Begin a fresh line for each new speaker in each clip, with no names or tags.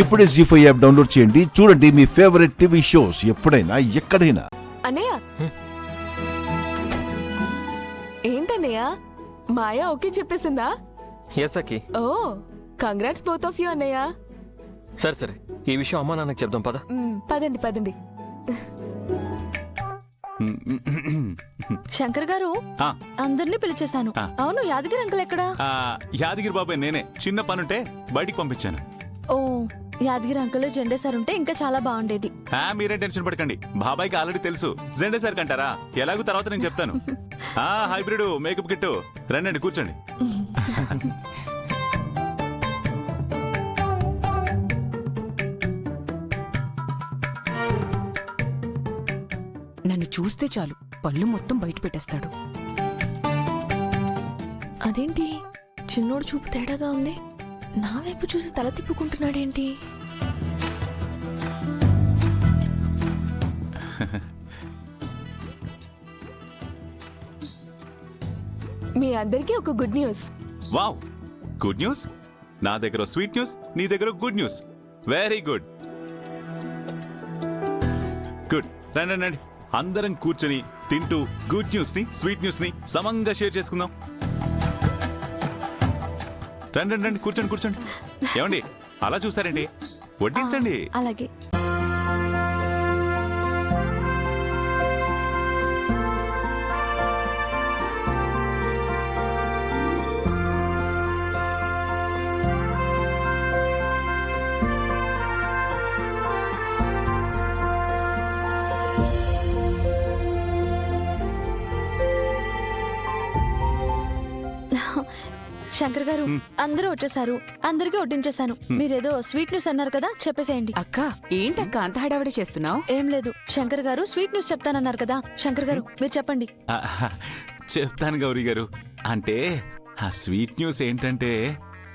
ఇప్పుడే జీ5 app download చేయండి. చూడండి మీ ఫేవరెట్ టీవీ షోస్ ఎప్పుడైనా ఎక్కడైనా.
అన్నయ్య ఏంటన్నయ్య మాయా okay చెప్పేసిందా?
Yes Akki.
Oh congrats both of you అన్నయ్య.
సరే సరే, ఈ విషయం అమ్మా నాన్నకి చెప్దాం పద.
పదండి పదండి.
శంకర్ గారు అందరినీ పిలిచేశాను. అవును, యాదగిరి అంకుల్ ఎక్కడా?
యాదగిరి బాబాయ్ నేనే చిన్న పనుంటే బయటికి పంపించాను.
ఓ యాదగిరి అంకుల్ జెండే సార్ ఉంటే ఇంకా చాలా బాగుండేది.
మీరేం టెన్షన్ పడకండి, బాబాయ్కి ఆల్రెడీ తెలుసు. జెండే సార్ కంటారా? ఎలాగో తర్వాత నేను చెప్తాను. హైబ్రిడ్ మేకప్ కిట్టు రండి కూర్చోండి.
నన్ను చూస్తే చాలు పళ్ళు మొత్తం బయట పెట్టేస్తాడు.
అదేంటి చిన్నోడు చూపు తేడాగా ఉంది, నా వైపు చూసి తల తిప్పుకుంటున్నాడేంటి? మీ అందరికీ ఒక good news.
Wow, good news. నా దగ్గర స్వీట్ న్యూస్, నీ దగ్గర good news. Very good. Good, రండి రండి అందరం కూర్చొని తింటూ గుడ్ న్యూస్ ని స్వీట్ న్యూస్ ని సమంగా షేర్ చేసుకుందాం. రండి రండి కూర్చోండి కూర్చోండి. ఏమండి అలా చూస్తారేంటి? వడ్డించండి.
అలాగే. శంకర్ గారు అందరూ వచ్చేసారు, అందరికీ వడ్డించేశాను. మీరేదో స్వీట్ న్యూస్ అన్నారు కదా, చెప్పేసేయండి.
అక్క ఏంటక్క అంత హడావిడి చేస్తున్నావు?
ఏం లేదు, శంకర్ గారు స్వీట్ న్యూస్ చెప్తానన్నారు కదా. శంకర్ గారు మీరు చెప్పండి.
చెప్తాను గౌరీ గారు. అంటే ఆ స్వీట్ న్యూస్ ఏంటంటే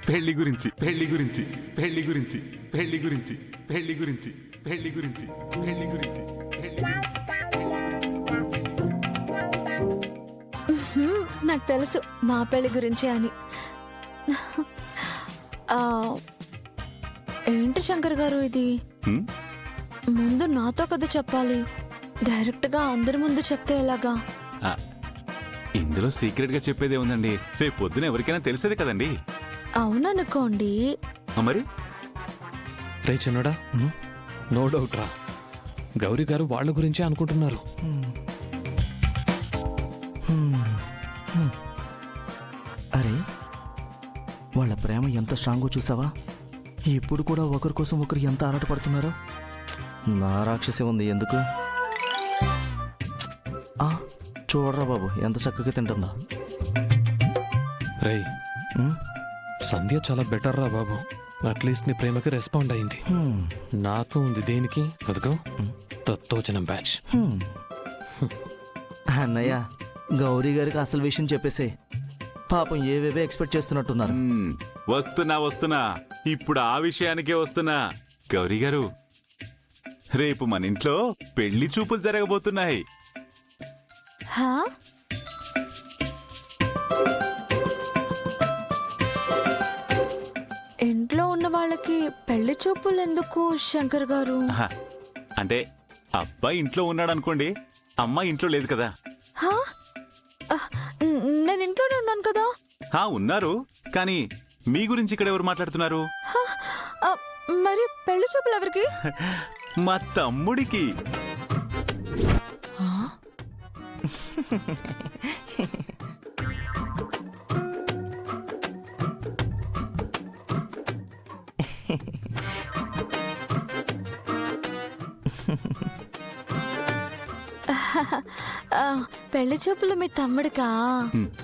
పెళ్లి గురించి పెళ్లి గురించి పెళ్లి గురించి పెళ్లి గురించి పెళ్లి గురించి పెళ్లి గురించి పెళ్లి గురించి పెళ్లి గురించి.
నాకు తెలుసు మా పెళ్లి గురించి అని. ఏంటి శంకర్ గారు ఇది? ముందు నాతో కదా చెప్పాలి, డైరెక్ట్ గా అందరి ముందు చెప్తే ఎలాగా?
ఇందులో సీక్రెట్ గా చెప్పేదే ఉందండి, రేపు పొద్దున ఎవరికైనా తెలిసేది కదండి.
అవుననుకోండి.
మరి
రే చిన్నోడా, నో డౌట్ రా, గౌరీ గారు వాళ్ళ గురించే అనుకుంటున్నారు.
అరే వాళ్ళ ప్రేమ ఎంత స్ట్రాంగో చూసావా? ఇప్పుడు కూడా ఒకరి కోసం ఒకరు ఎంత ఆరాటపడుతున్నారో. నా రాక్షసి ఉంది ఎందుకు? చూడరా బాబు ఎంత చక్కగా తింటుందో.
రే సంధ్య చాలా బెటర్ రా బాబు, అట్లీస్ట్ నీ ప్రేమకి రెస్పాండ్ అయింది. నాకు ఉంది దేనికి? అదిగో తత్తోచనం బ్యాచ్.
అన్నయ్య గౌరీ గారికి అసలు విషయం చెప్పేసే, పాపం ఏవేవో ఎక్స్పెక్ట్ చేస్తున్నట్టున్నారు.
వస్తున్నా వస్తున్నా, ఇప్పుడు ఆ విషయానికే వస్తున్నా. గౌరీ గారు, రేపు మన ఇంట్లో పెళ్లి చూపులు జరగబోతున్నాయి.
ఇంట్లో ఉన్న వాళ్ళకి పెళ్లి చూపులు ఎందుకు శంకర్ గారు?
అంటే అబ్బాయి ఇంట్లో ఉన్నాడు అనుకోండి, అమ్మాయి ఇంట్లో లేదు కదా.
నేను ఇంట్లోనే ఉన్నాను కదా.
ఉన్నారు, కానీ మీ గురించి ఇక్కడ ఎవరు మాట్లాడుతున్నారు?
మరి పెళ్లి చూపులు ఎవరికి?
మా తమ్ముడికి.
పెళ్లి చూపులు మీ తమ్ముడికా?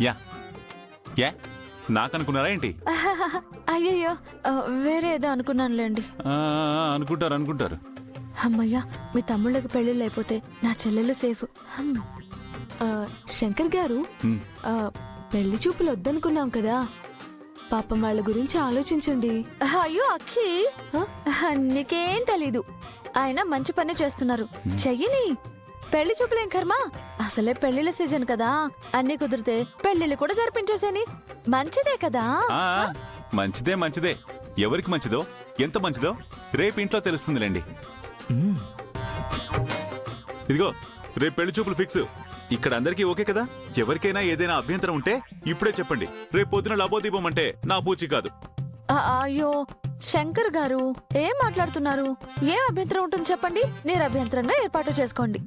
యా యా, నాకనుకున్నారా ఏంటి?
అయ్యయ్యో, వేరే ఏదో అనుకున్నానులేండి.
అనుకుంటారు అనుకుంటారు.
అమ్మయ్యా, మీ తమ్ముళ్ళకి పెళ్లిళ్ళు అయిపోతే నా చెల్లెలు సేఫ్.
శంకర్ గారు, పెళ్లి చూపులు వద్దనుకున్నాం కదా, పాపం వాళ్ళ గురించి ఆలోచించండి.
అయ్యో అక్కి, నీకేం తెలీదు. ఆయన మంచి పని చేస్తున్నారు, చెయ్యని. పెళ్లి చూపులేం కర్మ, అసలే పెళ్లిళ్ళ సీజన్ కదా, అన్ని కుదిరితే పెళ్లిళ్ళు కూడా జరిపించేసేని. మంచిదే కదా?
మంచిదే మంచిదే. ఎవరికి మంచిదో ఎంత మంచిదో రేపు ఇంట్లో తెలుస్తుందిలేండి. ఇదిగో రేపు పెళ్లి చూపులు ఫిక్స్. ఇక్కడ అందరికీ ఓకే కదా? ఎవరికైనా ఏదైనా అభ్యంతరం ఉంటే ఇప్పుడే చెప్పండి. రేపు పొద్దున లబోదీపం అంటే నా పూచి కాదు.
అయ్యో శంకర్ గారు ఏం మాట్లాడుతున్నారు? ఏం అభ్యంతరం ఉంటుంది చెప్పండి, నిరభ్యంతరంగా ఏర్పాటు చేసుకోండి.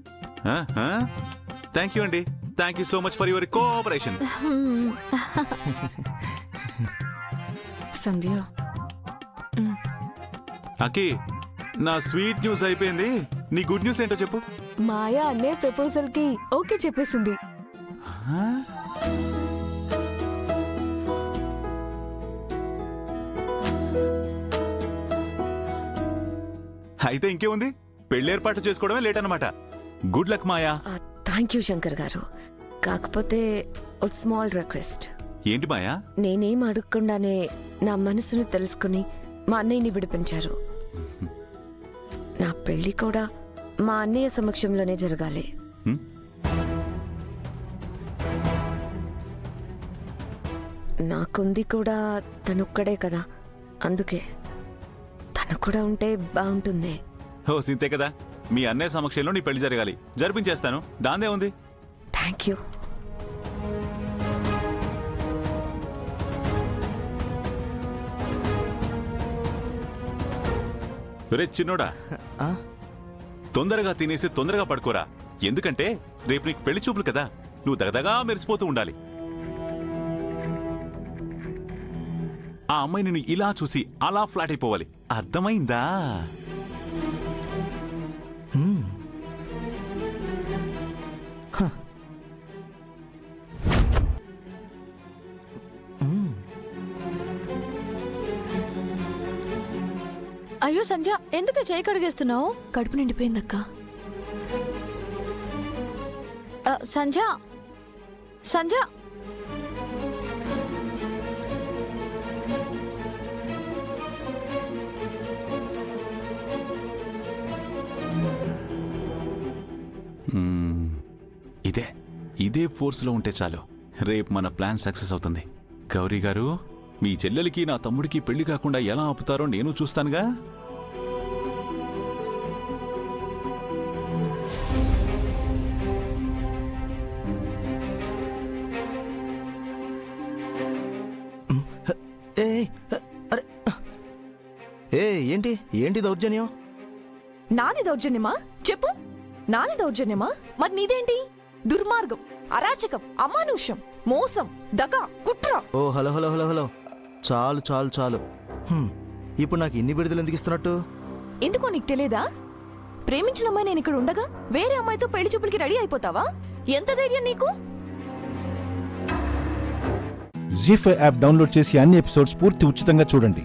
థ్యాంక్ యూ అండి. Thank you so much for your cooperation.
Sandhya
అకి, నా స్వీట్ న్యూస్ అయిపోయింది. నీ గుడ్ న్యూస్ ఏంటో చెప్పు.
మాయా అన్నే ప్రపోజల్ కి ఓకే చెప్పేసింది.
అయితే ఇంకేముంది, పెళ్లి ఏర్పాటు చేసుకోవడమే లేట్ అన్నమాట. Good luck Maya.
Thank you Shankar గారు. కాకపోతే ఒక స్మాల్ రిక్వెస్ట్.
ఏంటి మాయా?
నేనేం అడగకుండానే నా మనసును తెలుసుకుని మా అన్నయ్యని విడిపించారు. నా పెళ్లి కూడా మా అన్నయ్య సమక్షంలోనే జరగాలి.
హ్మ్?
నాకుంది కూడా తనొక్కడే కదా, అందుకే తను కూడా ఉంటే బాగుంటుంది.
ఓ సింతే కదా, మీ అన్నయ్య సమక్షంలో నీ పెళ్లి జరగాలి. జరిపించేస్తాను, దాందే ఉంది.
Thank you.
రే చిన్నోడా, తొందరగా తినేసి తొందరగా పడుకోరా. ఎందుకంటే రేపు నీకు పెళ్లి చూపులు కదా, నువ్వు దగదగా మెరిసిపోతూ ఉండాలి. ఆ అమ్మాయి నిన్ను ఇలా చూసి అలా ఫ్లాట్ అయిపోవాలి. అర్థమైందా?
అయ్యో సంధ్య, ఎందుకు చేయి కడిగేస్తున్నావు?
కడుపు నిండిపోయిందక్క.
సంధ్య సంధ్య
ఇదే ఫోర్స్లో ఉంటే చాలు, రేపు మన ప్లాన్ సక్సెస్ అవుతుంది. గౌరీ గారు, మీ చెల్లెలికి నా తమ్ముడికి పెళ్లి కాకుండా ఎలా ఆపుతారో నేను చూస్తానుగా.
ఏంటి ఏంటి దౌర్జన్యం?
నాది దౌర్జన్యమా? చెప్పు, నాది దౌర్జన్యమా? మరి నీదేంటి? దుర్మార్గం, అరాచకం, అమానుష్యం, మోసం, దగ, కుట్ర.
ఓ హలో హలో హలో హలో, చాలు చాలు చాలు. ఇప్పుడు నాకు ఇన్ని విడుదల ఎందుకు ఇస్తున్నట్టు?
ఎందుకో నీకు తెలియదా? ప్రేమించిన అమ్మాయి నేను ఇక్కడ ఉండగా వేరే అమ్మాయితో పెళ్లి చూపులకి రెడీ అయిపోతావా? ఎంత ధైర్యం నీకు?
జీ5 యాప్ డౌన్లోడ్ చేసి అన్ని ఎపిసోడ్స్ పూర్తి ఉచితంగా చూడండి.